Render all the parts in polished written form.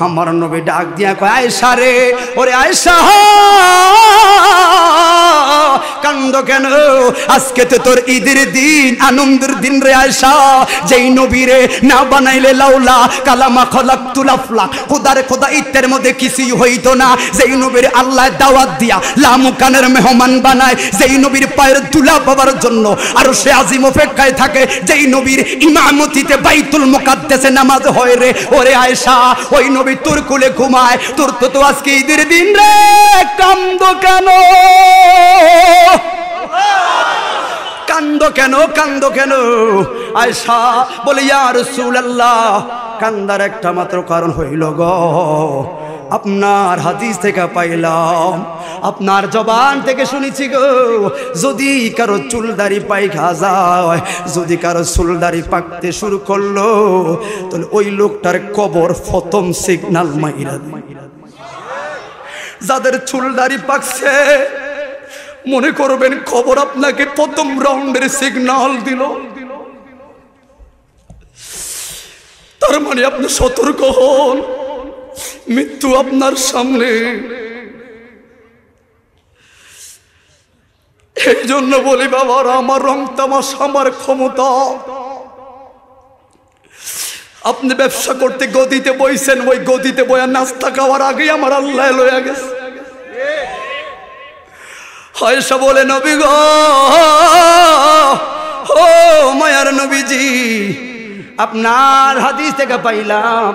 আমার নবী ডাক দিয়া কয় আয়েশা রে, ওরে আয়েশা কান্দ কেন? আজকে তো তোর ঈদের দিন, আনন্দের দিন রে আয়েশা। যেই নবীরে না বানাইলে লাউলা কালামা খলাকতুল আফলাক, খোদার খোদা ইত্তের মধ্যে কিছুই হইতো না। যেই নবীর আল্লাহ দাওয়াত দিয়া লামুকানের মেহমান বানায়, যেই নবীর পায়ের ধুলা পাবার জন্য আর সে আজিম অপেক্ষায় থাকে, যেই নবীর ইমামতিতে বাইতুল মুকাদ্দাসে নামাজ হয় রে, ওরে আয়েশা ওই নবী তোর কোলে ঘুমায়। তোর তো আজকে ঈদের দিন রে, কান্দ কেন? কান্দ কেন? কান্দ কেন? আয়েশা বলে ইয়া রাসূলুল্লাহ, কান্দার একটা মাত্র কারণ হইল গো, আপনার হাদিস থেকে পাইলাম, আপনার জবান থেকে শুনেছি গো, যদি কারো চুলদারি পাইখা যায়, যদি কারো চুলদারি পাকতে শুরু করলো, তাহলে ওই লোকটার কবর প্রথম সিগন্যাল মাইরা দেয়। যাদের চুলদারি পাকছে মনে করবেন খবর আপনাকে প্রথম রাউন্ডের সিগন্যাল দিল, তার মানে আপনি সতর্ক হন, মৃত্যু আপনার সামনে। এই জন্য বলি বাবার, আমার রং তামাশা, আমার ক্ষমতা। আপনি ব্যবসা করতে গদিতে বইছেন, ওই গদিতে বইয়া নাস্তা খাওয়ার আগেই আমার আল্লাহ লইয়া গেছে। আয়েশা বলে নবী গো, ও মায়ার নবীজি, আপনার হাদিস থেকে পাইলাম,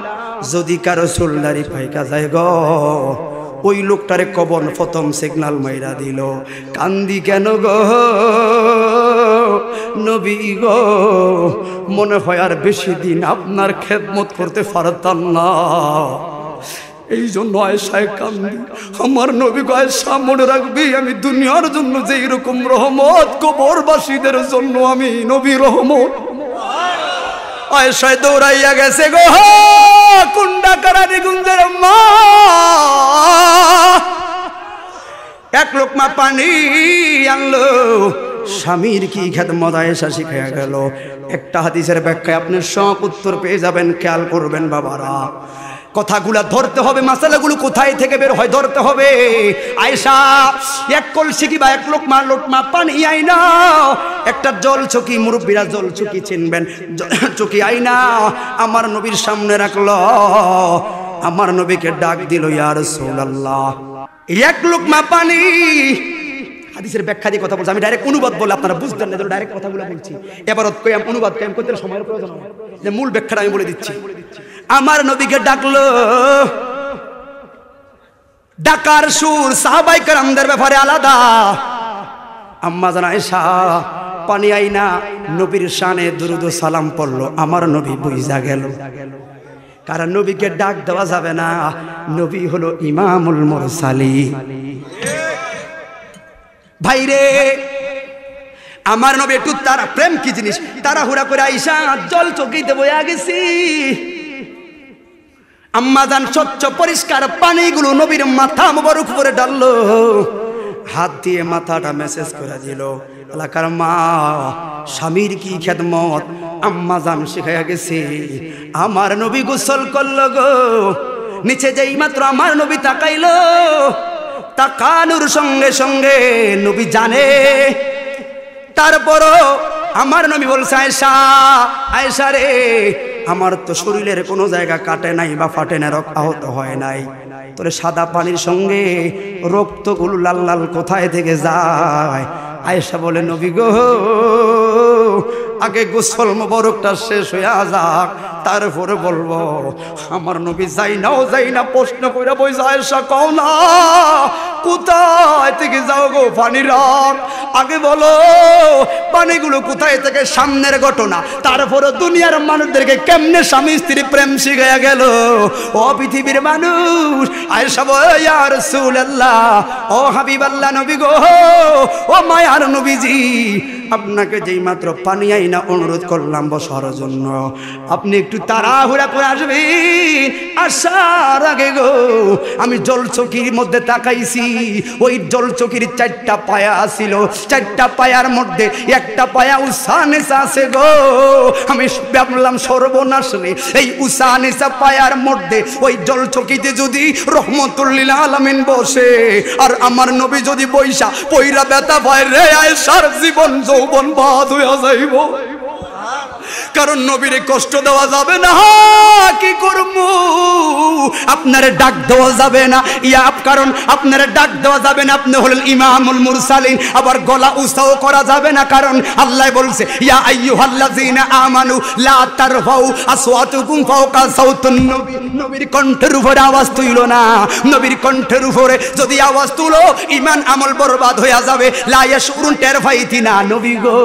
যদি কারো চুলদারি পাইকা যায় গো, ওই লোকটারে কবর প্রথম সিগন্যাল মাইরা দিল। কান্দি কেন গো নবী গো? মনে হয় আর বেশি দিন আপনার খেদমত করতে পারতাম না, এই জন্য আয়েশায় কান্দি। আমার নবী গো আয়েশা মনে রাখবি, আমি দুনিয়ার জন্য যে এরকম রহমত, কবরবাসীদের জন্য আমি নবী রহমত। আয়েশায় দৌড়াইয়া গেছে গো কুন্ডা কারানি গুঞ্জের মা, এক লোকমা পানি আনলো। স্বামীর কি খেদমত আয়েশা শিখাইয়া গেল। একটা হাদিসের ব্যাখ্যায় আপনি সব উত্তর পেয়ে যাবেন, খেয়াল করবেন বাবারা। কথাগুলা ধরতে হবে, মাসালাগুলো কোথায় থেকে বের হয় ধরতে হবে। আয়েশা এক কলসি কিবা এক লোকমা পানি আইনা, একটা জল চকি, মুরব্বীরা জল চকি চিনবেন, চকি আইনা আমার নবীর সামনে রাখলো। আমার নবীকে ডাক দিল, ইয়া রাসূলুল্লাহ, এক লোকমা পানি। হাদিসের ব্যাখ্যা দিয়ে কথা বলছি, আমি ডাইরেক্ট অনুবাদ বলে আপনারা বুঝতেন না, ডাইরেক্ট কথাগুলো বলছি। এবারত কইম অনুবাদ কইম করতে সময়ের প্রয়োজন হয়, যে মূল ব্যাখ্যাটা আমি বলে দিচ্ছি। আমার নবীকে ডাকলো, ডাকার সুর সাহাবায়ে কেরামদের ব্যাপারে আলাদা। আম্মা জান আয়েশা পানি আইনা নবীর শানে দুরুদ ও সালাম পড়লো। আমার নবী বুঝা গেল, কারণ নবীকে ডাক দেওয়া যাবে না, নবী হলো ইমামুল মুরসালিন। ভাইরে আমার নবী একটু তারা, প্রেম কি জিনিস, তাড়াহুড়া করে আয়েশা জল চকিতে বইয়া গেছি। আম্মা জান স্বচ্ছ পরিষ্কার পানিগুলো নবীর মাথা মোবারক উপরে ডাললো, হাত দিয়ে মাথাটা মেসেজ করে দিল। এলাকার মা, স্বামীর কি খেদমত আম্মা জান শিখাইয়া গেছে। আমার নবী গোসল করলো গো, নিচে যেই মাত্র আমার নবী তাকাইলো, তাকানোর সঙ্গে সঙ্গে নবী জানে। তারপরও আমার নবী বলছে, আয়েশা আয়েশা রে, আমার তো শরীরের কোনো জায়গা কাটে নাই বা ফাটে না, আহত হয় নাই, তোরে সাদা পানির সঙ্গে রক্তগুলো লাল লাল কোথায় থেকে যায়? আয়েশা বলে নবী গো, আগে গোসল মোবারকটা শেষ হইয়া যাক, তারপরে বলবো। আমার নবী যাই না প্রশ্ন করে বইছে, আয়েশা কও না কোথায় থেকে যাও গো পানি রাখ, আগে বলো পানিগুলো কোথায় থেকে। সামনের ঘটনা, তারপরে দুনিয়ার মানুষদেরকে কেমনে স্বামী স্ত্রী প্রেম শিখাইয়া গেল। ও পৃথিবীর মানুষ, আয়েশা বলে ইয়া রাসূলুল্লাহ, ও হাবিবাল্লাহ নবী গো, ও মায়ার নবীজি, আপনাকে যেই মাত্র পানি আইনা অনুরোধ করলাম বসার জন্য, আপনি একটু তাড়াহুড়া করে আসবেন। আসার আগে গো আমি জলচকির মধ্যে তাকাইছি, ওই জলচকির 4টা পায়া ছিল, 4টা পায়ার মধ্যে একটা পায়া উসানেসা আছে গো। আমি ভাবলাম সর্বনাশ রে, এই উসানেসা পায়ার মধ্যে ওই জলচকিতে যদি রহমতুল লিল আলামিন বসে আর আমার নবী যদি বৈশা পইরা ব্যথা পায় রে, আয়েশার জীবন যৌবন বাদ হইয়া যাইব। কারণ নবীরে কষ্ট দেওয়া যাবে না, কি করব? আপনারে ডাক দেওয়া যাবে না, কারণ আপনারে ডাক দেওয়া যাবে না, আপনি হলেন ইমামুল মুরসালিন। আবার গলা উঁচাও করা যাবে না, কারণ আল্লাহ বলছে ইয়া আইয়ুহাল্লাযীনা আমানু লা তারফাউ আসওয়াতুকুম ফাওকা সাওতুন নবী। নবীর কণ্ঠের উপরে আওয়াজ তুইলো না। নবীর কণ্ঠের উপরে যদি আওয়াজ তুলো ঈমান আমল বরবাদ হয়ে যাবে। লা ইয়াশউরুন, টের পাইতি না নবী গো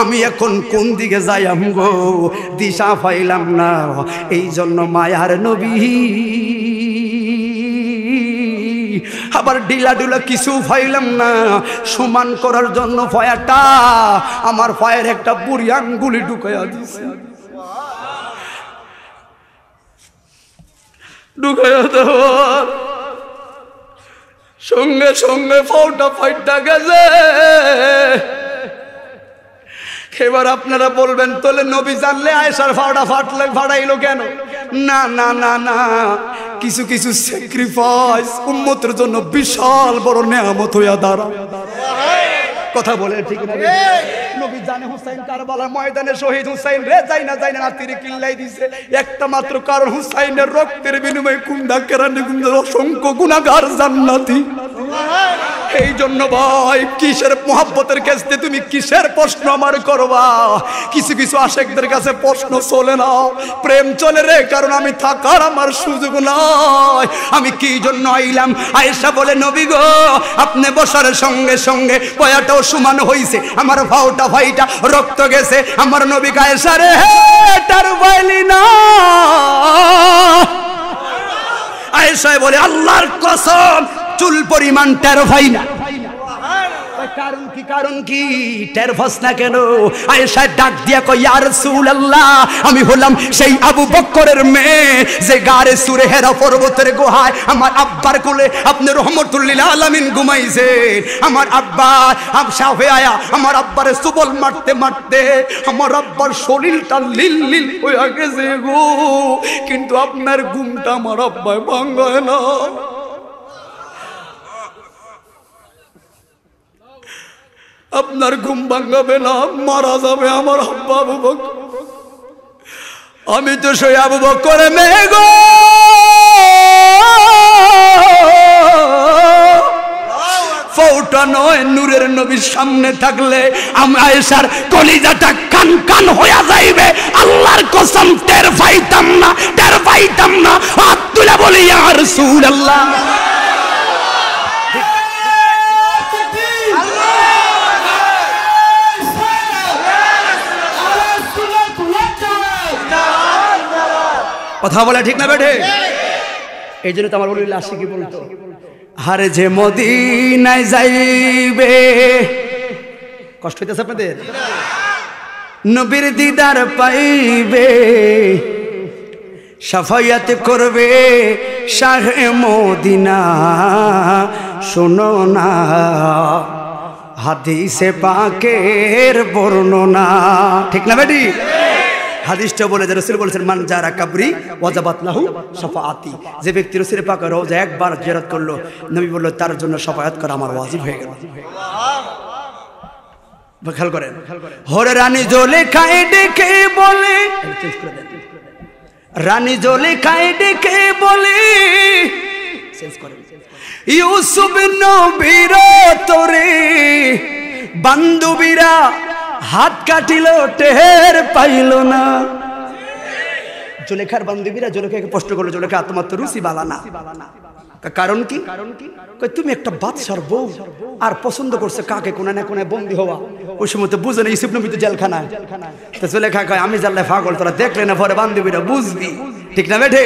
আমি এখন কোন দিকে যাই আমগো, দিশা পাইলাম না। এই জন্য মায়ার নবী আবার ডিলা ডুলা কিছু পাইলাম না, সমান করার জন্য পায়াটা আমার পায়ের একটা বুড়ি আঙ্গুলি ঢুকাইয়া দিছে। ঢুকাইয়া দেওয়ার সঙ্গে সঙ্গে পাউটা ফাইটটা গেছে। এবার আপনারা বলবেন তাহলে নবী জানলে আয়েশার ফাওড়া ফাটাইলো কেন? না না না না, কিছু কিছু স্যাক্রিফাইস উম্মতের জন্য বিশাল বড় নেয়ামত হইয়া দাঁড়ায়। কথা বলে ঠিক না? নবী জানে হুসাইন কারবালার ময়দানে শহীদ হুসাইন রে, যাই না নাতিরে কিল্লাই দিছে একটা মাত্র কারণ হুসাইনের রক্তের বিনিময়ে কুন্দা কেরানি কুন্দার অসংখ্য গুনাহগার জান্নাতি। এই জন্য ভাই কিসের মোহাব্বতের কাছে তুমি কিসের প্রশ্ন আমার করবা? কিছু কিছু আশেকদের কাছে প্রশ্ন চলে না, প্রেম চলে রে, কারণ আমি থাকার আমার সুযোগ নাই। আমি কি জন্য আইলাম? আয়েশা বলে নবী গো আপনি বসার সঙ্গে সঙ্গে পয়াটাও সমান হইছে, আমার ভাওটা ভাইটা রক্ত গেছে। আমার নবী আয়েশা রে তার বাইলি না। আয়েশা বলে আল্লাহর কসম চুল পরিমাণ টের ভাই না। কারণ কি? কারণ কি টের ফাস না কেন? আয়েশা ডাক দিয়া কই ইয়া রাসূলুল্লাহ আমি হলাম সেই আবু বকরের মেয়ে যে গারে সুরে হেরা পর্বতের গুহায় আমার আব্বার কোলে আপনি রহমতুল লিল আলামিন ঘুমাইছে। আমার আব্বা সাফে আয়া আমার আব্বারে সুবল মারতে মারতে আমার আব্বার শরীরটা লিল লিল হয়ে গেছে গো, কিন্তু আপনার ঘুমটা আমার আব্বায় ভাঙায় না। আপনার ঘুম ভাঙাবে না, মারা যাবে আমার আব্বা আবু বকর। আমি তো সেই আবু বকরের মেয়ে গো। ফৌটা নয়, নূরের নবীর সামনে থাকলে আমি আয়েশার কলিজাটা কান কান হইয়া যাইবে। আল্লাহর কসম টের পাইতাম না, টের পাইতাম না। হাত তুলে বলি ইয়া রাসূলুল্লাহ। কথা বলে ঠিক না বেঠে? এই জন্য তো আমার বলি লাশি কি বলতো, হারে যে মদিনায় যাইবে। কষ্ট হইতেছে আপনাদের? নবীর দিদার পাইবে, সাফায়াত করবে শাহে মদিনা। শোনো না হাদিসে পাকের বর্ণনা, ঠিক না বেটি? হাদিসটা বলে যে রাসূল বলেছেন মান জারা কাবরি ওয়াজাবাত লাহু শাফাআতি। যে ব্যক্তি রাসূলের পাকের রওজা একবার জিয়ারত করলো, নবী বলল তার জন্য শাফায়াত করা আমার ওয়াজিব হয়ে গেল। খেয়াল করেন, হরে রানী জুলেখায় ডেকে বলে, রানী জুলেখায় ডেকে বলে ইউসুফ নবীর তোরে বান্ধবীরা হাত কাটিল টের পাইল না। জুলেখার বান্ধবীরা জুলেখাকে প্রশ্ন করলো, জুলেখা তোমার তো রুচি বালা না, কারণ কি? তুমি একটা বাদশার বউ আর পছন্দ করছে কাকে কোনা না কোনায় বন্দী হওয়া। ওই সময় তো বুঝে না ইউসুফ নবী তো জেলখানায়। তো জুলেখা কয় আমি জানলে পাগল, তোরা দেখলে না পরে বান্ধবীরা বুঝবি, ঠিক না বেঠে?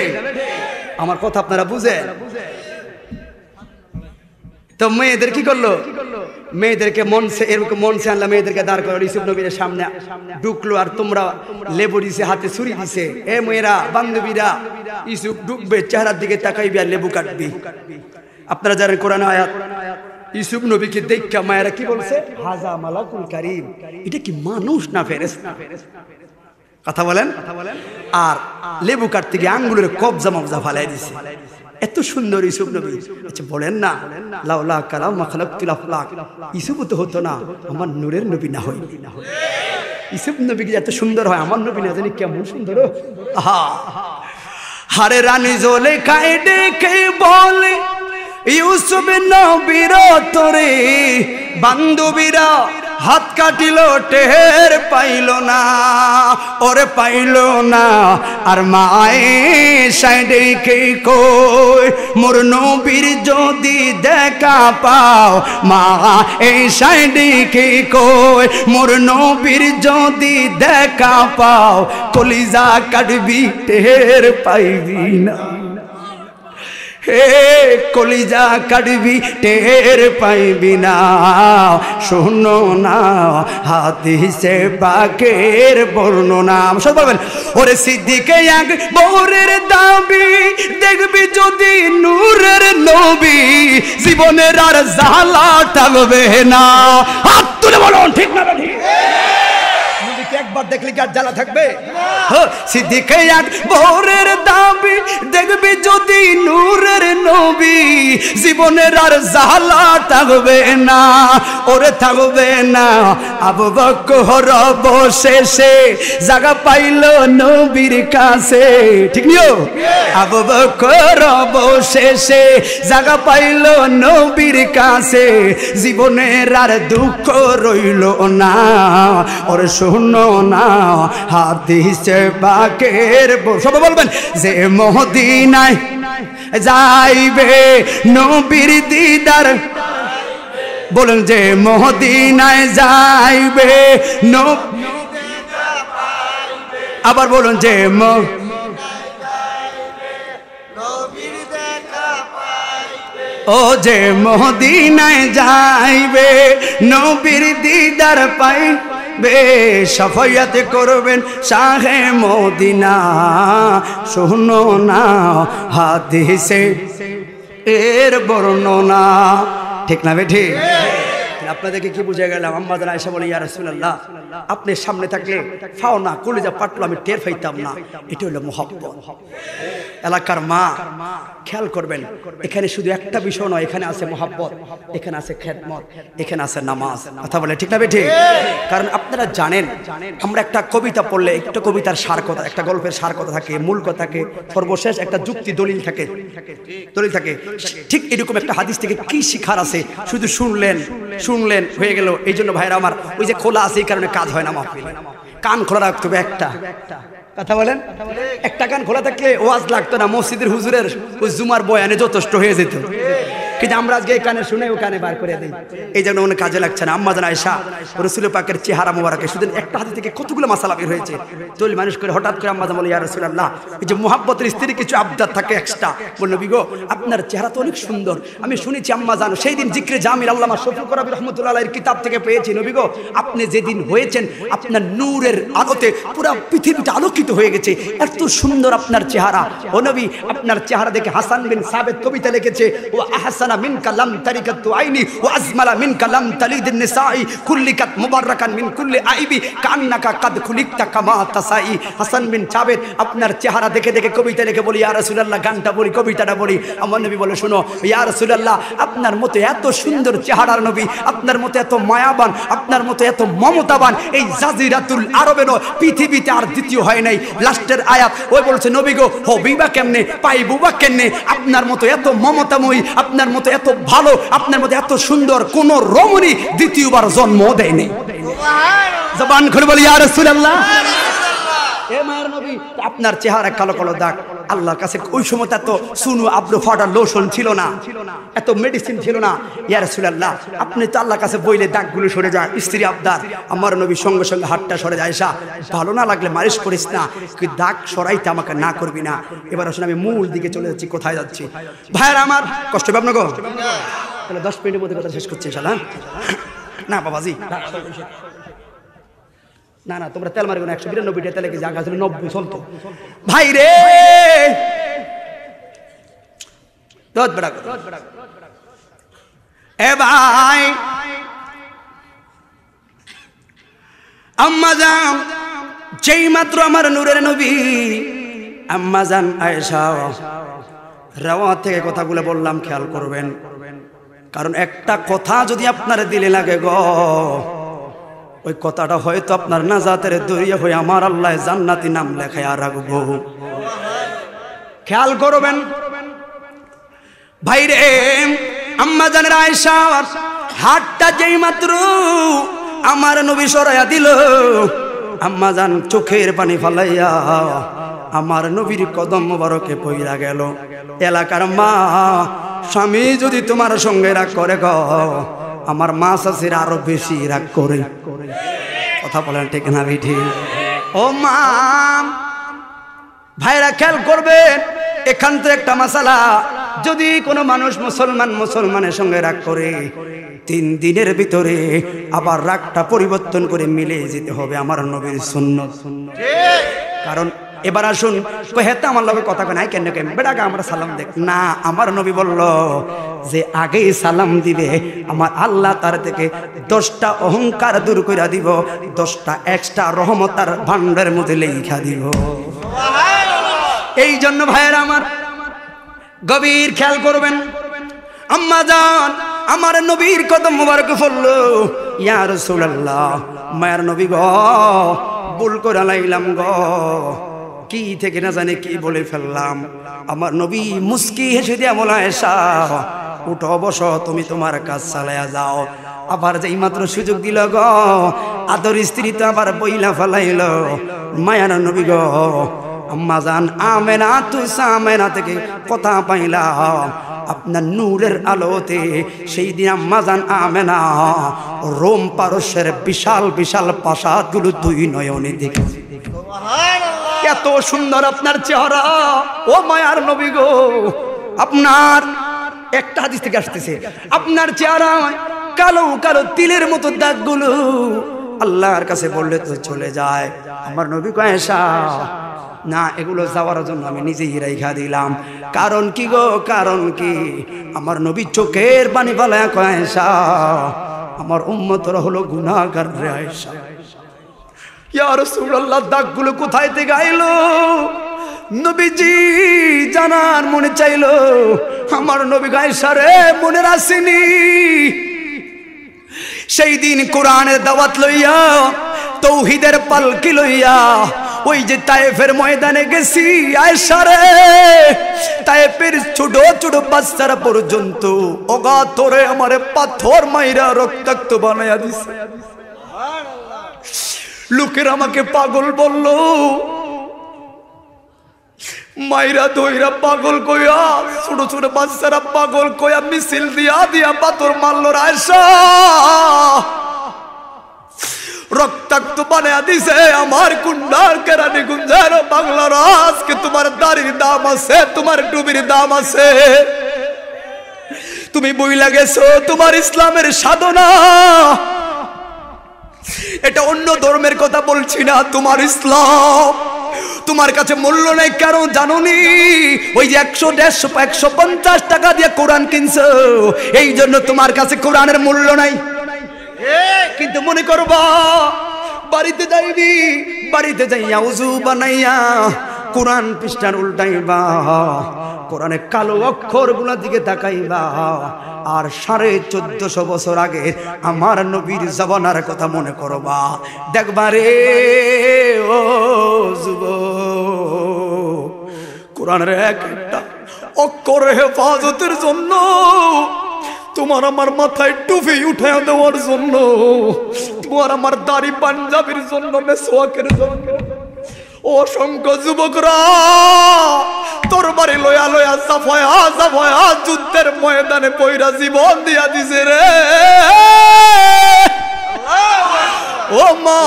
আমার কথা আপনারা বুঝে? তো মেয়েদের কি করলো? মেয়েদেরকে এরকম মনসে আনলাম, মেয়েদেরকে দাঁড় করে ইউসুফ নবীর সামনে ঢুকলো। আর তোমরা লেবু দিছে, হাতে ছুরি দিছে। এ মেয়েরা বান্ধবীরা ইউসুফ ঢুকবে, চেহারার দিকে তাকাইবি আর লেবু কাটবি। আপনারা জানেন কোরআন আয়াত ইউসুফ নবীকে দেখা মায়েরা কি বলছে? হাজা মালাকুল কারীম, এটা কি মানুষ না ফেরেশতা? কথা বলেন। আর লেবু কাটতে গিয়ে আঙ্গুলের কবজা মবজা ফালাই দিছে। এত সুন্দর ইউসুফ নবী। আচ্ছা বলেন না, লাউলা কালাম খালাকতুল আফলাক, ইউসুফ তো হতো না আমার নূরের নবী না হই। ইউসুফ নবী কি এত সুন্দর হয়, আমার নবী না জানি কেমন সুন্দর। আহা, হারে রানী জলে খায় ডেকে বলে ইউসুফ নবীর তোরে, বান্ধবীরা হাত কাটিল টের পাইল না, ওরে পাইল না। আর মায়ে সাইডে কে কই মোর নবীর যদি দেখা পাও, মা এই সাইডে কে কই মোর নবীর যদি দেখা পাও, কলিজা কাটবি টের পাইবি না। হে কলিজা কাটবি টের পাইবি না। শোনো না হাদিসে পাকের বর্ণনা, সব বলবেন। ওরে সিদ্দিকে এক বরের দাবি, দেখবি যদি নূরের নবী, জীবনের আর জ্বালা টালবে না। হাত তুলে বলুন ঠিক না ঠিক? একবার দেখলে কি আর জ্বালা থাকবে? সিদ্দিকে এক বরের দাবি, দেখবি যদি নূরের নবী, জীবনের আর জ্বালা থাকবে না, ওরে থাকবে না। আবু বকর অবশেষে জায়গা পাইল নবীর কাছে, ঠিক নিও? আবু বকর অবশেষে জায়গা পাইল নবীর কাছে, জীবনের আর দুঃখ রইল না। ওরে শোনো না হাদিসে পাকের, সবাই বলবেন, যে মদিনায় যাইবে নবীর দিদার, বলেন যে মদিনায় যাইবে, আবার বলুন যে ও যে মদিনায় যাইবে নবীর দিদার পাইবে, সাফায়াত করবেন শাহে মদিনা। শোনো না হাদিসে এর বর্ণনা, ঠিক না বেঠি? আপনাদেরকে কি বুঝে গেলাম? আম্মা জান আয়েশা বলে, ইয়া রাসূলুল্লাহ, আপনি সামনে থাকলে ফাও না কলিজা পাটলো আমি টের পাইতাম না। এটা হলো মুহাব্বত। এলাকার মা খেয়াল করবেন, এখানে শুধু একটা বিষয় নয়, এখানে আছে মুহাব্বত, এখানে আছে খেদমত, এখানে আছে নামাজ। কথা বলে ঠিক না বেঠি? কারণ আপনারা জানেন, আমরা একটা কবিতা পড়লে একটা কবিতার সার কথা, একটা গল্পের সার কথা থাকে, মূল কথা থাকে, সর্বশেষ একটা যুক্তি দলিল থাকে, ঠিক এরকম একটা হাদিস থেকে কি শিখার আছে শুধু শুনলেন হয়ে গেল। এই জন্য ভাইরা আমার, ওই যে খোলা আছে এই কারণে কাজ হয় না মাহফিলে, কান খোলা রাখতে হবে একটা। কথা বলেন, একটা কান খোলা থাকলে ওয়াজ লাগতো না, মসজিদের হুজুরের ওই জুমার বয়ানে যথেষ্ট হয়ে যেত। কিন্তু আমরা আজকে এই কানে শুনে ও কানে বার করে দিই, এই জন্য অনেক কাজে লাগছে না। আম্মা জান আয়েশা রাসূল পাকের চেহারা মোবারকে শুধু একটা হাদিস থেকে কতগুলো মাসালা বের হয়েছে। তৈরি মানুষ করে হঠাৎ করে আম্মা জান বলে, ইয়া রাসূলুল্লাহ, এই যে মুহাব্বতের স্ত্রী কিছু আবদার থাকে এক্সট্রা। বল নবী গো, আপনার চেহারা তো অনেক সুন্দর, আমি শুনেছি আম্মা জান সেই দিন জিকরে জামিল আল্লামা শফিউর রাবি রাহমাতুল্লাহ আলাইহির কিতাব থেকে পেয়েছি। নবী গো, আপনি যেদিন হয়েছেন আপনার নূরের আলোতে পুরো পৃথিবীটা আলোকিত হয়ে গেছে, এত সুন্দর আপনার চেহারা। ও নবী, আপনার চেহারা দেখে হাসান বিন সাবিত কবিতা লিখেছে, ও আহসানা মিনকা লাম তারিকাতু আইনি ওয়া আজমালা মিনকা লাম তালিদিন নিসাই কুল্লিকাত মুবাররাকান মিন কুল্লি আইবি কান্নাকা কাদ খুলিকতা কামা তাসাই। হাসান বিন সাবিত আপনার চেহারা দেখে দেখে কবিতা লিখে বলি, ইয়া রাসূলুল্লাহ, গানটা বলি, কবিতাটা বলি। আমার নবী বলে, শোনো ইয়া রাসূলুল্লাহ, আপনার মতো এত সুন্দর চেহারার নবী, আপনার মতো এত মায়াবান, আপনার মতো এত মমতাবান এই জাজিরাতুল আরবে নয়, পৃথিবীতে আর দ্বিতীয় হয় নাই। লাস্টের আয়াত ওই বলছে, নবী গো, হবিবা কেমনে, পাইবুবা কেমনে, আপনার মতো এত মমতাময়ী, আপনার মতো এত ভালো, আপনার মতো এত সুন্দর কোন রমণী দ্বিতীয়বার জন্ম দেয়নি। জবান খুলে বলি, ইয়া রাসূলুল্লাহ, এ মায়ের নবী, আপনার চেহারা কালো কালো দাগ। আল্লাহর কাছে ওই সময় এত সুনু আব্রু ফাটা লোশন ছিল না, এত মেডিসিন ছিল না। ইয়া রাসূলুল্লাহ, আপনি তো আল্লাহর কাছে বইলে দাগগুলো সরে যায়, স্ত্রী আবদার। আমার নবী সঙ্গে সঙ্গে হাতটা সরে যায়, আয়েশা ভালো না লাগলে মালিশ করিস না, কি দাগ সরাইতে আমাকে না করবি না। এবার আসলে আমি মূল দিকে চলে যাচ্ছি, কোথায় যাচ্ছি ভাইরা আমার? কষ্ট হবে আপনাকে? তাহলে 10 মিনিটের মধ্যে কথা শেষ করছি ইনশাআল্লাহ। না বাবাজি, না না, তোমরা তেল মারবে না, 192 তেলে কি জায়গা ছিল 90 চলতো ভাই রে। এ ভাই আম্মাজান যেই মাত্র আমার নূরের নবী আম্মাজান আয়েশা রাওয়াত থেকে কথাগুলো বললাম, খেয়াল করবেন, কারণ একটা কথা যদি আপনার দিলে লাগে গো, ওই কথাটা হয়তো আপনার নাজাতের দরিয়া হয়ে আমার আল্লাহ জান্নাতি নাম লেখায়া রাখবো। খেয়াল করবেন ভাইরে, আম্মাজানের আয়েশা হাতটা যেই মাত্র আমার নবী সরাইয়া দিল, আম্মাজান চোখের পানি ফালাইয়া আমার নবীর কদম মোবারকে পইরা গেল। এলাকার মা, স্বামী যদি তোমার সঙ্গে রাগ করে গো, আমার মা শাশুড়ি আরো বেশি রাগ করে। কথা বলেন ঠিক না বিঠি? ও মা ভাইরা খেয়াল করবেন, এখান থেকে একটা মাসালা, যদি কোনো মানুষ মুসলমানের সঙ্গে রাগ করে 3 দিনের ভিতরে আবার রাগটা পরিবর্তন করে মিলে যেতে হবে আমার নবীর সুন্নাত। কারণ এবার আসুন, হেতে আমার লগে কথা কয় নাই কেন বেটাকে আমরা সালাম দেখ না, আমার নবী বলল যে আগেই সালাম দিবে আমার আল্লাহ তার থেকে 10টা অহংকার দূর করে দিব, 10টা এক্সট্রা রহমতার ভান্ডারের মধ্যে লেখা দিব। এই জন্য ভাইয়েরা আমার গভীর খেয়াল করবেন, আম্মা জান আমার নবীর কদম মোবারক পড়ল, ইয়া রাসূলুল্লাহ, মায়ের নবী গো ভুল করে লাইলাম গো, কি থেকে না জানি কি বলে ফেললাম। আমার নবী মুস্কি হেসে দিয়া বলা, আয়েশা উঠো বসো, তুমি তোমার কাজ চালায়া যাও। আবার যেই মাত্র সুযোগ দিল গো, আদর স্ত্রী তো আবার বইলা ফেলাইল, মায়ার নবী গো আম্মা জান আমেনা তুসামেনা থেকে কথা পাইলা আপনার নূরের আলোতে। সেই দিন আম্মা জান আমেনা রোম পারস্যের বিশাল বিশাল প্রাসাদগুলো 2 নয়নে দেখেছে। এত সুন্দর আপনার চেহারা ও মায়ার নবী গো, আপনার একটা হাদিস থেকে আসতেছে, আপনার চেহারা কালো কালো তিলের মতো দাগগুলো আল্লাহর কাছে বললে তো চলে যায়। আমার নবী কয়, আয়েশা না, এগুলো যাওয়ার জন্য আমি নিজেই রাইখা দিলাম। কারণ কি গো, কারণ কি? আমার নবী চোখের পানি ফালায়া কয়, আয়েশা আমার উম্মতরা হলো গুনাহগার রে আয়েশা। ইয়া রাসূলুল্লাহ, দাগগুলো কোথায় থেকে আইলো? নবীজি জানার মনে চাইলো। আমার নবী আয়েশা রে মনে আসেনি, সেই দিন কোরআনের দাওয়াত লইয়া, তৌহিদের পালকি লইয়া ওই যে তায়েফের ময়দানে গেছি আয়েশা রে, তায়েফের ছোট ছোট বাচ্চারা পর্যন্ত অগাতরে আমারে পাথর মাইরা রক্তাক্ত বানায়া দিছে। লোকের আমাকে পাগল বলল, মাইরা দইরা পাগল কইয়া, ছোট ছোট বাচ্চারা পাগল কইয়া মিছিল দিয়া দিয়া পাথর মারল আয়েশা, রক্তাক্ত বানায়া দিছে আমার কুন্ডার কেরানি গুঞ্জার বাংলার। আজকে তোমার দাড়ির দাম আছে, তোমার টুপির দাম আছে, তুমি বইলা গেছো তোমার ইসলামের সাধনা। এটা অন্য ধর্মের কথা বলছি না, তোমার ইসলাম তোমার কাছে মূল্য নেই। কেন জানোনি? ওই যে 100, 150, 150 টাকা দিয়ে কোরআন কিনছো, এই জন্য তোমার কাছে কোরআনের মূল্য নাই। কিন্তু মনে করবা বাড়িতে যাইবি, বাড়িতে যাইয়া উজু বানাইয়া কোরআন পৃষ্ঠার উল্টাইবা, কোরআনে কালো অক্ষর গুলার দিকে তাকাইবা, আর 1450 বছর আগে আমার নবীর জবানার কথা মনে করবা, দেখবা রে ও যুবক, কোরআনের একটা অক্ষরের হেফাজতের জন্য, তোমার আমার মাথায় টুপি উঠায় দেওয়ার জন্য, তোমার আমার দাড়ি পাঞ্জাবির জন্য, মেসওয়াকের জন্য অসংখ্য যুবকরা তরবারি লয়া লয়া সাফায়া সাফায়া যুদ্ধের ময়দানে পয়রা জীবন দিয়া দিছে রে। ও মা,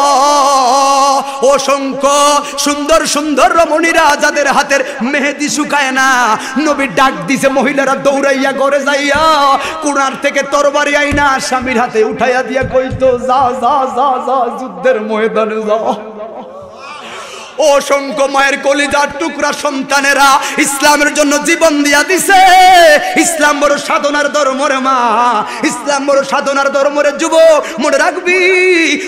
অসংখ্য সুন্দর সুন্দর রমণীরা যাদের হাতের মেহেদি শুকায় না, নবী ডাক দিছে মহিলারা দৌড়াইয়া ঘরে যাইয়া কোরআন থেকে তরবারি আইনা স্বামীর হাতে উঠাইয়া দিয়া কইতো, যা যা যা যা যুদ্ধের ময়দানে যাও। অসংখ্য মায়ের কলিজার টুকরা সন্তানেরা ইসলামের জন্য জীবন দিয়া দিছে। ইসলাম বড় সাধনার ধর্ম রে মা, ইসলাম বড় সাধনার ধর্ম রে যুবক। মনে রাখবি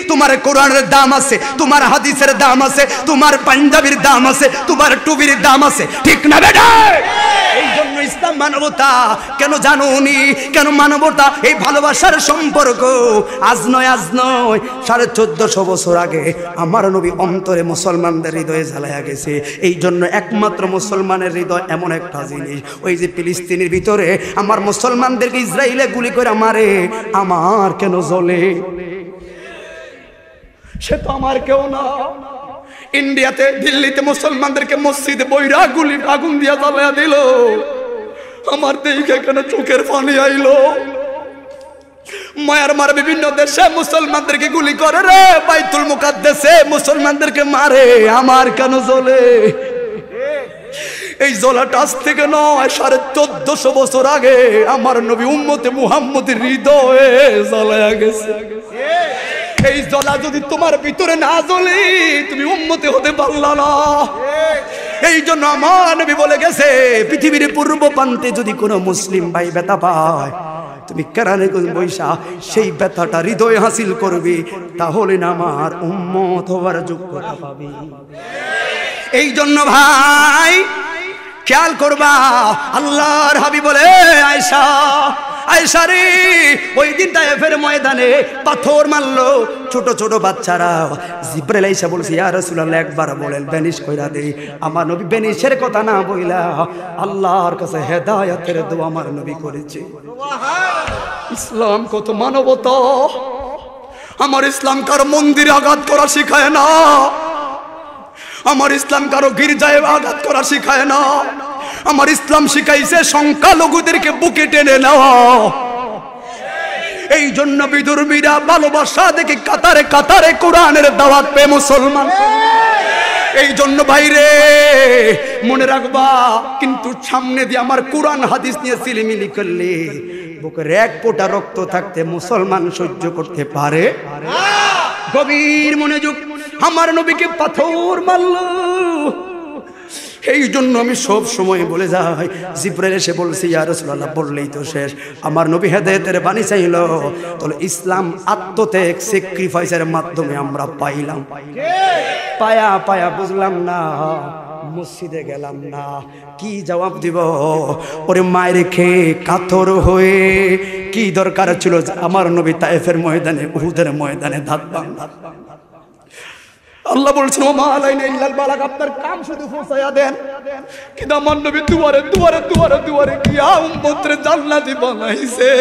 তোমার কোরআনের দাম আছে, তোমার হাদিসের দাম আছে, তোমার পাঞ্জাবির দাম আছে, তোমার টুপির দাম আছে, ঠিক না বেটা? এই জন্য ইসলাম মানবতা। কেন জানুনি কেন মানবতা? এই ভালোবাসার সম্পর্ক আজ নয়, আজ নয়, 1450 বছর আগে আমার নবী অন্তরে মুসলমানদের হৃদয়ে জ্বালায়া গেছে। এই জন্য একমাত্র মুসলমানের হৃদয় এমন একটা জিনিস, ওই যে ফিলিস্তিনের ভিতরে আমার মুসলমানদেরকে ইসরায়েলে গুলি করে মারে, আমার কেন জ্বলে? সে তো আমার কেউ না। ইন্ডিয়াতে দিল্লিতে মুসলমানদেরকে মসজিদে বইরা গুলি আগুন দিয়া জ্বালায়া দিল, আমার দেখে কেন চোখের পানি আইলো? মায়ানমার বিভিন্ন দেশে মুসলমানদেরকে গুলি করে রে, বাইতুল মুকাদ্দাসে মুসলমানদেরকে মারে, আমার কেন জ্বলে? এই জ্বলাটা আজ থেকে নয়, 1450 বছর আগে আমার নবী উম্মতে মুহাম্মদের হৃদয়ে জ্বালায়া গেছে। এই জ্বলা যদি তোমার ভিতরে না জ্বলে তুমি উম্মতে হতে পারলা না। এই জন্য আমার নবী বলে গেছে, পৃথিবীর পূর্ব প্রান্তে যদি কোনো মুসলিম ভাই ব্যথা পায়, তুমি কেরানে বৈশা সেই ব্যথাটা হৃদয়ে হাসিল করবে, তাহলে না আমার উম্মত হওয়ার যোগ্যতা পাবে। এই জন্য ভাই খেয়াল করবা, আল্লাহর হাবিব বলে আয়েশা, আয়েশা রে, ওই দিন তায়েফের ময়দানে পাথর মারলো ছোট ছোট বাচ্চারা। জিবরাইল আয়েশা বলছে, ইয়া রাসূলুল্লাহ একবার বলেন বেনিশ কইরা দে। আমার নবী বেনিশের কথা না বইলা আল্লাহর কাছে হেদায়েতের দোয়া আমার নবী করেছে। ইসলাম কত মানবতা! আমার ইসলাম কারো মন্দিরে আঘাত করা শিখায় না, আমার ইসলাম কারো গির্জায় আঘাত করা শিখায় না, আমার ইসলাম শিখাইছে সংখ্যালঘুদেরকে বুকে টেনে নেওয়া। এই জন্য বিধর্মীরা ভালোবাসা দেখে কাতারে কাতারে কোরআনের দাওয়াত পেয়ে মুসলমান। এই জন্য ভাইরে মনে রাখবা, কিন্তু সামনে দিয়ে আমার কোরআন হাদিস নিয়ে সিলিমিলি করলে বুকের এক ফোঁটা রক্ত থাকতে মুসলমান সহ্য করতে পারে? গভীর মনোযোগ। আমার নবীকে পাথর মারলো। এই জন্য আমি সব সময় বলে যাই, জিবরাইল এসে বলছে, ইয়া রাসূলুল্লাহ বললেই তো শেষ। আমার নবী হেদায়েতের বাণী চাইল, তাহলে ইসলাম আত্মত্যাগ স্যাক্রিফাইসের মাধ্যমে আমরা পাইলাম। পায়া পায়া বুঝলাম না, মসজিদে গেলাম না, কি জবাব দিব? ওরে মায়ের খেয়ে কাতর হয়ে কি দরকার ছিল আমার নবী তায়েফের ময়দানে, উহুদের ময়দানে দাঁত ভাঙা। আল্লাহ বলছেন, ওমা আলাইনা ইল্লাল বালাগ, আপনার কাম শুধু পৌঁছায়া দেন। কিন্তু আমার নবী দুয়ারে দুয়ারে দুয়ারে দুয়ারে গিয়া উম্মতরে জান্নাতি বানাইছে।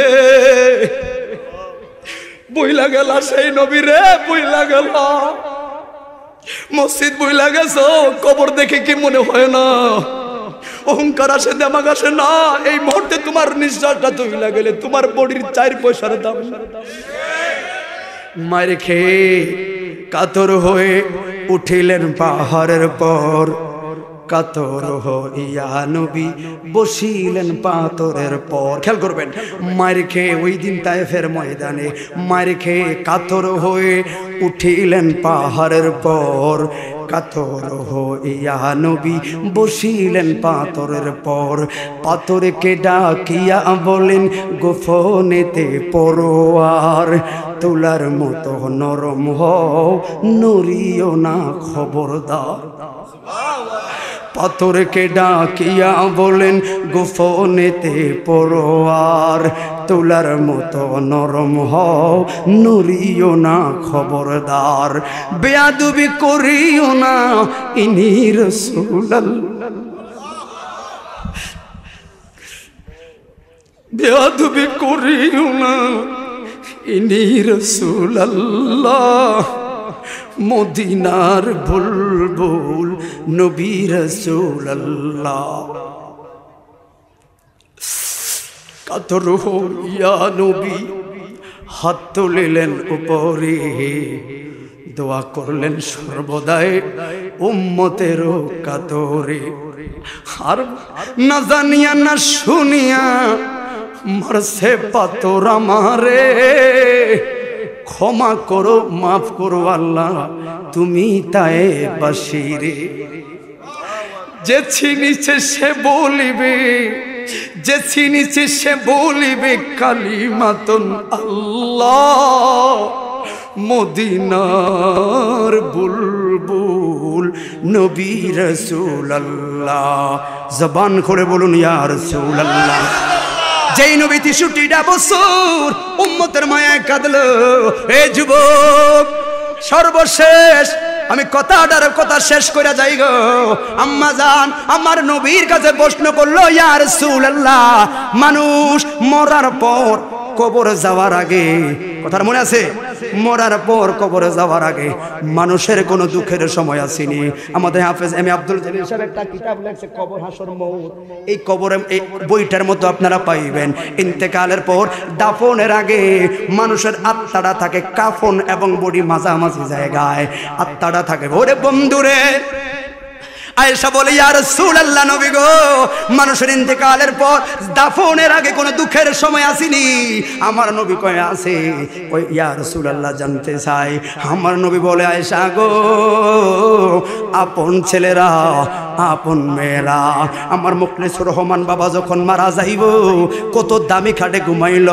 বইলা গেল সেই নবী রে, বইলা গেল। মসজিদ বইলা গেছো, কবর দেখে কি মনে হয় না? অহংকার আসে, দেমাগ আসে না? এই মুহূর্তে তোমার নিঃশ্বাসটা চইলা গেলে তোমার বডির 4 পয়সার দাম। মায়ের খেয়ে কাতর হয়ে উঠিলেন পাহাড়ের পর, কাতর হইয়া নবী বসিলেন পাথরের পর। খেয়াল করবেন, মায়ের খেয়ে ওই দিন তায়েফের ময়দানে মায়ের খেয়ে কাতর হয়ে উঠিলেন পাহাড়ের পর, কাতর হইয়া নবী বসিলেন পাথরের পর। পাথরকে ডাকিয়া বলেন, গোপনেতে পরোয়ার তুলার মতো নরম হও, নড়িও না খবরদার। পাথরকে ডাকিয়া বলেন, গোপনেতে পরোয়ার তুলার মতো নরম হও, নড়িও না খবরদার। বেয়াদবি করিও না, ইনি রাসূলুল্লাহ। বেয়াদবি করিও না, ইনি রাসূলুল্লাহ। মদিনার বুলবুল নবী রাসূলুল্লাহ। কাতর হইয়া নবী হাত তুলিলেন উপরে, দোয়া করলেন সর্বদাই উম্মতের কাতরে। আর না জানিয়া না শুনিয়া মারছে পাথর আমারে, ক্ষমা করো, মাফ করো আল্লাহ, তুমি তায়েবাসীরে। যে চিনিছে সে বলিবে, যে চিনিছে সে বলিবে কালিমাতুন আল্লাহ, মদিনার বুলবুল নবী রাসূলুল্লাহ। জবান করে বলুন ইয়া রাসূলুল্লাহ। যেই নবী ৬৩টা বছর উম্মতের মায়ায় কাঁদলো। এ যুবক, সর্বশেষ আমি কথা শেষ করে যাই গো। আম্মা জান আমার নবীর কাছে প্রশ্ন করলো, ইয়া রাসূলুল্লাহ, মানুষ মরার পর কবরে যাওয়ার আগে, কথার মনে আছে, মরার পর কবরে যাওয়ার আগে মানুষের কোনো দুঃখের সময় আসেনি? আমাদের হাফেজ এম এ আব্দুল জলিল সাহেব একটা কিতাব লিখছে, কবর হাসর মউত। এই কবরে এই বইটার মতো আপনারা পাইবেন, ইন্তেকালের পর দাফনের আগে মানুষের আত্মাটা থাকে কাফন এবং বডি মাঝামাঝি জায়গায়, আত্মাটা থাকে। ওরে বন্ধুরে, আয়েশা বলে, ইয়া রাসূলুল্লাহ, নবী গো, মানুষের ইন্তেকালের পর দাফনের আগে কোনো দুঃখের সময় আসেনি? আমার নবী কয়ে আছে। ওই ইয়া রাসূলুল্লাহ জানতে চাই। আমার নবী বলে, আয়েশা গো, আপন ছেলেরা, আপন মেয়েরা, আমার মুখলেসুর রহমান বাবা যখন মারা যাইব, কত দামি খাটে ঘুমাইল,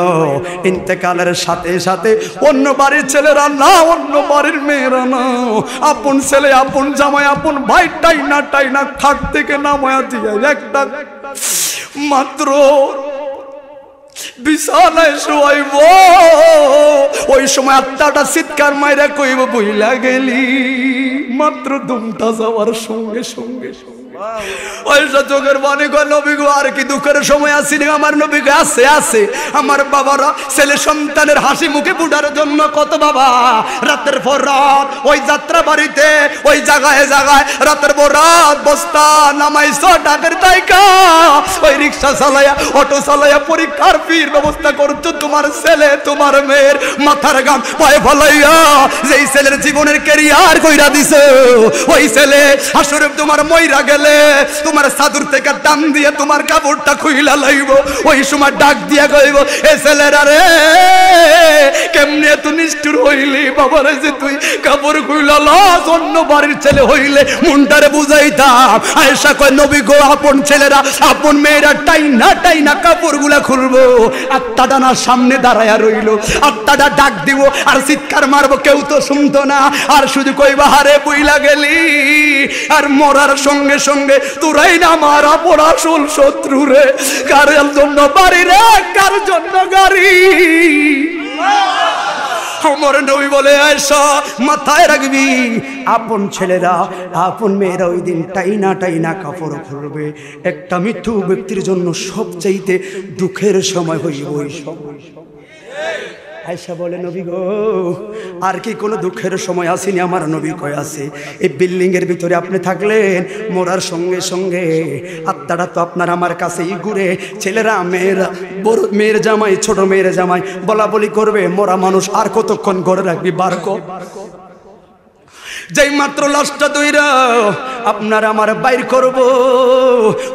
ইন্তেকালের সাথে সাথে অন্য বাড়ির ছেলেরা না, অন্য বাড়ির মেয়েরা না, আপন ছেলে, আপন জামাই, আপন ভাই টাইনা টাইনা খাট থেকে নামায়া দিয়া একটা মাত্র বিছানায় শোয়াইব। ওই সময় আত্মাটা চিৎকার মাইরা কইব, বইলা গেলি, মাত্র দুমটা যাওয়ার সঙ্গে সঙ্গে ওইসব চোখের পানি কয়, নবী গো, আর কি দুঃখের সময় আসেনি? আমার নবী গো, আছে আছে। আমার বাবারা ছেলে সন্তানের হাসি মুখে ফুটার জন্য কত বাবা রাতের পর রাত ওই যাত্রা বাড়িতে, ওই জায়গায় জায়গায় রাতের পর রাত বস্তা নামাইছ ডাকের তাইকা, ওই রিক্সা চালাইয়া, অটো চালাইয়া পরীক্ষার ফির ব্যবস্থা করছো তোমার ছেলে, তোমার মেয়ের মাথার গাম পায়ে ফলাইয়া যেই ছেলের জীবনের ক্যারিয়ার কইরা দিছে, ওই ছেলে হাসরে তোমার মইরা গেলে তোমার সাদুর থেকে দাম দিয়ে তোমার কাপড়টা খুইলা লাইব। ওই সময় ডাক দিয়া কইব, এ ছেলেরা রে, কেমনে এত নিষ্ঠুর হইলি বাবারে, যে তুই কাপড় খুইলা লস, অন্য বাড়ির ছেলে হইলে মনটারে বুঝাইতাম। আয়েশা কয়, নবী গো, আপন ছেলেরা, আপন মেয়েরা টাইনা টাইনা কাপড়গুলা খুলবো, আত্মাটা না সামনে দাঁড়ায়া রইল, আত্মাটা ডাক দিব আর চিৎকার মারবো, কেউ তো শুনতো না, আর শুধু কইবা, হারে বইলা গেলি। আর মরার সঙ্গে সঙ্গে তোরাই না আমার আপন আসল শত্রু রে, কার জন্য বাড়ি রে, কার জন্য গাড়ি। আমার নবী বলে, আয়েশা মাথায় রাখবি, আপন ছেলেরা, আপন মেয়েরা ওই দিন টাইনা টাইনা কাপড় খুলবে। একটা মৃত্যু ব্যক্তির জন্য সবচাইতে দুঃখের সময় হইব ওই সময়। আয়েশা বলে, নবী গো, আর কি কোনো দুঃখের সময় আসেনি? আমার নবী কয়, আছে। এই বিল্ডিং এর ভিতরে আপনি থাকলেন, মরার সঙ্গে সঙ্গে আত্মাটা তো আপনার আমার কাছেই ঘুরে, ছেলেরা, মেয়েরা, বড় মেয়ের জামাই, ছোট মেয়ের জামাই বলা বলি করবে, মরা মানুষ আর কতক্ষণ ঘরে রাখবি, বার কর। যেই মাত্র লাশটা দইরা আপনার আমার বাইর করব,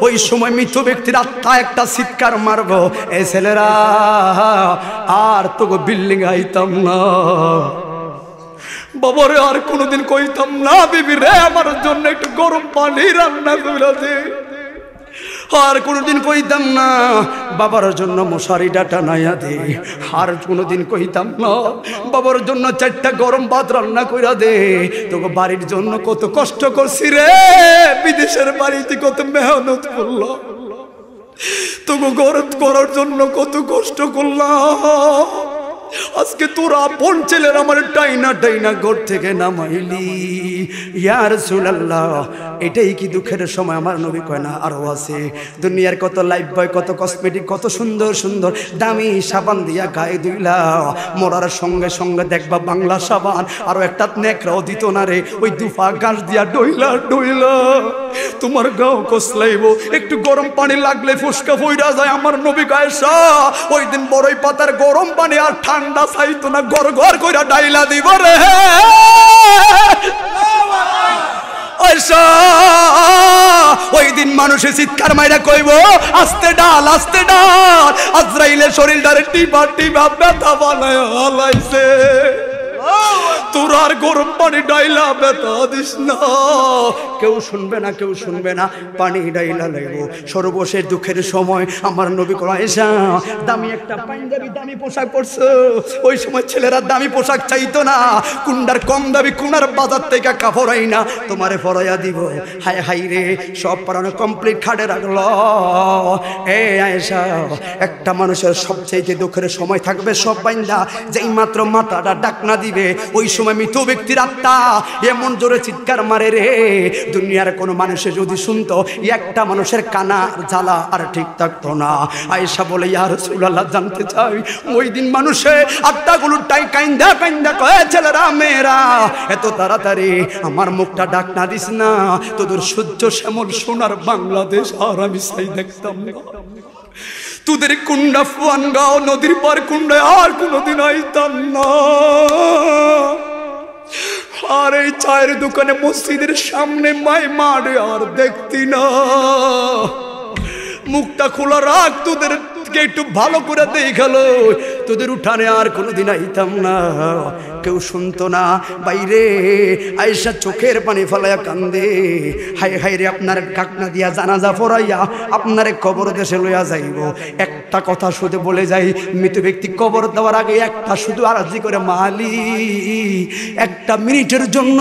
ওই সময় মৃত ব্যক্তির আত্মা একটা চিৎকার মারবো, এই ছেলেরা আর তোকে বিল্ডিং আইতাম না বাবারে, আর কোনোদিন কইতাম না, বিবি রে আমার জন্য একটু গরম পানি রান্না করে দে, আর কোনোদিন কইতাম না বাবার জন্য মশারিটা টানাইয়া দে, আর কোনোদিন কইতাম না বাবার জন্য 4টা গরম ভাত রান্না কইরা দে। তোকে বাড়ির জন্য কত কষ্ট করছি রে, বিদেশের বাড়িতে কত মেহনত করলাম, তোকে গরম করার জন্য কত কষ্ট করলাম, আজকে তোর আপন ছেলের আমার টাইনা টাইনা ঘর থেকে নামাইলি। ইয়া রাসূলুল্লাহ, এটাই কি দুঃখের সময়? আমার নবী কয়, না, আরো আছে। দুনিয়ার কত লাইফ বয়, কত কসমেটিক, কত সুন্দর সুন্দর দামি সাবান দিয়া গায়ে ধুইলা, মরার সঙ্গে সঙ্গে দেখবা বাংলা সাবান আরো একটা নেকড়াও দিত না রে, ওই দুফা গাছ দিয়া ডইলা ডইলা তোমার গাও কসলাইব, একটু গরম পানি লাগলে ফুসকা ফইরা যায়। আমার নবী কয়, আয়েশা ওই দিন বড়ই পাতার গরম পানি আর ঠান্ডা চাইতো না, ঘর ঘর কইরা ডাইলা দিব রে। আয়েশা ওই দিন মানুষে চিৎকার মাইরা কইব আস্তে ডাল আজরাইলের শরীরটারে টিপা টিপা ব্যথা বানায় হলাইছে তোর আর গরম পানি ডাইলা ব্যথা দিস না কেউ শুনবে না পানি ডাইলা লাগবো সর্বশেষ দুঃখের সময় আমার নবী আয়েশা দামি একটা পাঞ্জাবি দামি পোশাক পরছো ওই সময় ছেলেরা দামি পোশাক চাইতো না কুন্ডার কম দামি কুনার বাজার থেকে কাপড় আই না তোমারে ফরাইয়া দিব হায় হাই রে সব পরানো কমপ্লিট খাটে রাখলো এ আয়েশা একটা মানুষের সবচেয়ে দুঃখের সময় থাকবে সব বাইন্দা যেই মাত্র মাথাটা ডাকনা দিবে ওই সময় মৃত ব্যক্তির আত্মা এমন জোরে চিৎকার মারে রে দুনিয়ার কোন মানুষে যদি শুনতো একটা মানুষের কানা জ্বালা আর ঠিক থাকতো না আয়েশা বলে ইয়া রাসূলুল্লাহ জানতে চাই ওই দিন মানুষে আত্মাগুলো কাইন্দা কয়ে ছেলেরা মেয়েরা এত তাড়াতাড়ি আমার মুখটা ডাক না দিস না তোদের সূর্য শ্যামল সোনার বাংলাদেশ আর আমি চাই দেখতাম না তোদের কুন্ডা ফুয়ানগাঁও নদীর পার কুন্ডায় আর কোনোদিন আইতাম না আর এই চায়ের দোকানে মসজিদের সামনে মাই মারে আর দেখতি না মুখটা খোলা রাখ তোদের একটু ভালো করে দেখালো তোদের উঠানে আর কোনোদিন আইতাম না কেউ শুনতো না বাইরে আয়েশা চোখের পানি ফলাইয়া কান্দে হায় হায় রে আপনার কাকনা দিয়া জানাজা পড়াইয়া আপনারে কবর দেশে লইয়া যাইব একটা কথা শুধু বলে যাই মৃত ব্যক্তি কবর দেওয়ার আগে একটা শুধু আরজি করে মালি একটা মিনিটের জন্য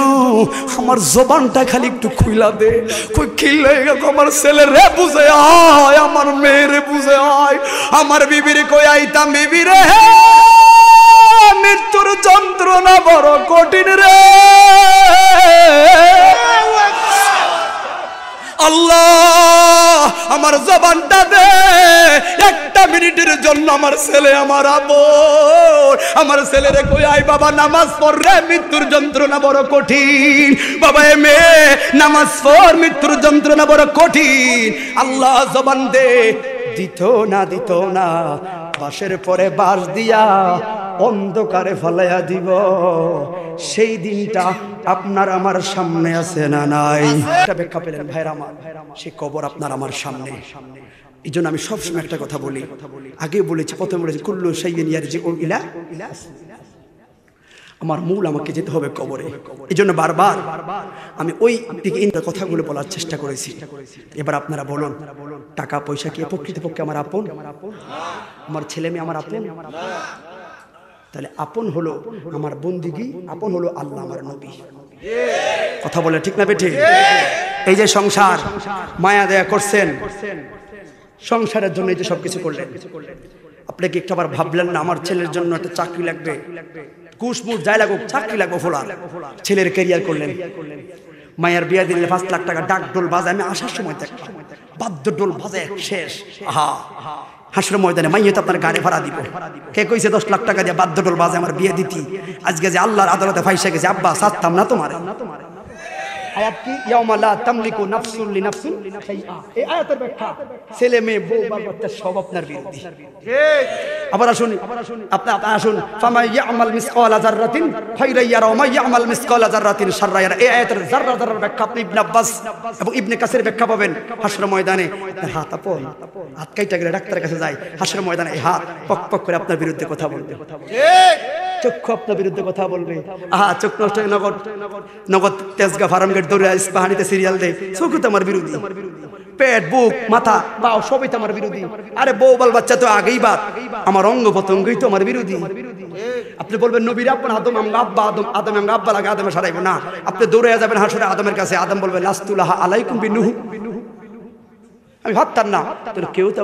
আমার জবানটা খালি একটু খুইলা দে কই খিলে আমার ছেলে রে বুঝে আয় আমার মেয়ে রে বুঝে আয় আমার বিবির কই আইতাম বিবি রে মৃত্যুর যন্ত্রণা বড় কঠিন রে আল্লাহ আমার জবানটা দে একটা মিনিটের জন্য আমার ছেলে আমার আপন আমার ছেলেরে কই আই বাবা নামাজ পড় রে মৃত্যুর যন্ত্রণা বড় কঠিন বাবা এ মেয়ে নামাজ পড় মৃত্যুর যন্ত্রণা বড় কঠিন আল্লাহ জবান দে দিত না বাঁশের পরে বাঁশ দিয়া অন্ধকারে ফলাইয়া দিব সেই দিনটা আপনার আমার সামনে আছে না নাই এটা ব্যাখ্যা পেলেন ভাইরা আমার সেই কবর আপনার আমার সামনে এই জন্য আমি সবসময় একটা কথা বলি আগে বলেছি প্রথমে বলেছি কুল্লু শাইইন ইয়ারজিউ ইলা আমার মূল আমাকে যেতে হবে কবরে এই জন্য বারবার আমি ওই দিকে কথাগুলো বলার চেষ্টা করেছি এবার আপনারা বলুন টাকা পয়সা কি প্রকৃতপক্ষে আমার আপন আমার ছেলে মেয়ে আমার আপন তাহলে আপন হলো আমার বন্দিগি আপন হলো আল্লাহ আমার নবী কথা বলে ঠিক না বেঠিক এই যে সংসার মায়া দয়া করছেন সংসারের জন্য এই যে সবকিছু করলেন আপনি কি একটাবার ভাবলেন না আমার ছেলের জন্য একটা চাকরি লাগবে কুশমুশ যাই লাগুক চাকরি লাগবে ফোলা ছেলের ক্যারিয়ার করলেন মায়ের বিয়ে দিলে 5 লাখ টাকা ডাক ডোল বাজায় আমি আসার সময় দেখলাম বাদ্য ডোল বাজায় শেষ আহা হাসর ময়দানে মাইয়ে তো আপনার গাড়ি ভাড়া দিব কে কইছে 10 লাখ টাকা দিয়ে বাদ্য ডোল বাজায় আমার বিয়ে দিতি আজকে যে আল্লাহর আদালতে ফাইসা গেছে আব্বা সাথতাম না তোমার আয়াত কি ইয়াউমা লা তামলিকু নাফসুন লিনাফসিন শাইআ এই আয়াতের ব্যাখ্যা ছেলে মেয়ে বউ বাচ্চা সব আপনার বিরোধী ঠিক আবার আসুন আপনি আসুন ফামা ইয়ামাল মিসকালা যাররাতিন খায়রা ইয়ারা ওয়া মা ইয়ামাল মিসকালা যাররাতিন শাররা ইয়ারা এই আয়াতের যাররা যাররার ব্যাখ্যা আপনি ইবনে আব্বাস এবং ইবনে কাসির ব্যাখ্যা পাবেন হাসর ময়দানে হাত আপন হাত কাইটা গেলে ডাক্তারের কাছে যায় হাসর ময়দানে এই হাত পক পক করে আপনার বিরুদ্ধে কথা বলবে ঠিক চক্ষু আপনার বিরুদ্ধে কথা বলবে আহা চোখ নষ্ট নগদ তেজগা ফার্ম গেট দৌড়ে ইস্পাহানিতে সিরিয়াল দেয় চোখ তো আমার বিরোধী পেট বুক মাথা পাও সবই তো আমার বিরোধী আরে বউ বাল বাচ্চা তো আগেই বাদ আমার অঙ্গ প্রত্যঙ্গই তো আমার বিরোধী আপনি বলবেন নবীর আপন আদম আমগা আব্বা আদম আমগা আব্বা লাগে আদমে সারাইব না আপনি দৌড়ে যাবেন হাসরে আদমের কাছে আদম বলবে লাস্তুলাহা আলাইকুম বিনুহু আমি ভাবতাম না কেউ তো